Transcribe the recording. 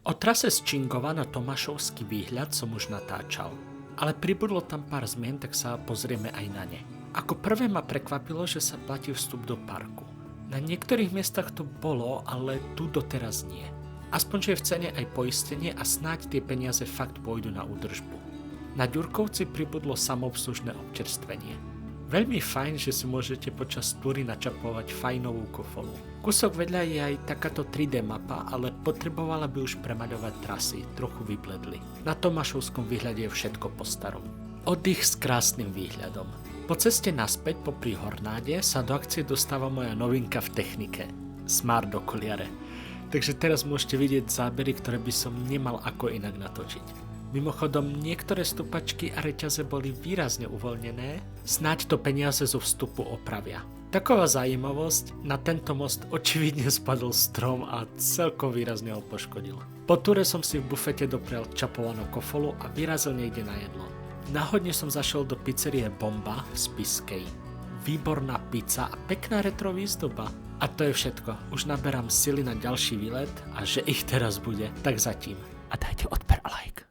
O trase z Čingova na Tomášovský výhľad som už natáčal, ale pribudlo tam pár zmien, tak sa pozrieme aj na ne. Ako prvé ma prekvapilo, že sa platí vstup do parku. Na niektorých miestach to bolo, ale tu doteraz nie. Aspoň, že je v cene aj poistenie a snáď tie peniaze fakt pôjdu na údržbu. Na Ďurkovci pribudlo samoobslužné občerstvenie. Veľmi fajn, že si môžete počas túry načapovať fajnovú kofolu. Kúsok vedľa je aj takáto 3D mapa, ale potrebovala by už premaľovať trasy, trochu vybledli. Na Tomášovskom výhľade je všetko po starom. Oddych s krásnym výhľadom. Po ceste naspäť popri Hornáde sa do akcie dostáva moja novinka v technike. Smart okuliare. Takže teraz môžete vidieť zábery, ktoré by som nemal ako inak natočiť. Mimochodom, niektoré stupačky a reťaze boli výrazne uvoľnené, snáď to peniaze zo vstupu opravia. Taková zaujímavosť, na tento most očividne spadol strom a celkom výrazne ho poškodil. Po túre som si v bufete doprel čapovanú kofolu a vyrazil niekde na jedlo. Náhodne som zašiel do pizzerie Bomba v Spišskej. Výborná pizza a pekná retro výzdoba. A to je všetko. Už naberám sily na ďalší výlet a že ich teraz bude, tak zatím. A dajte odber a like.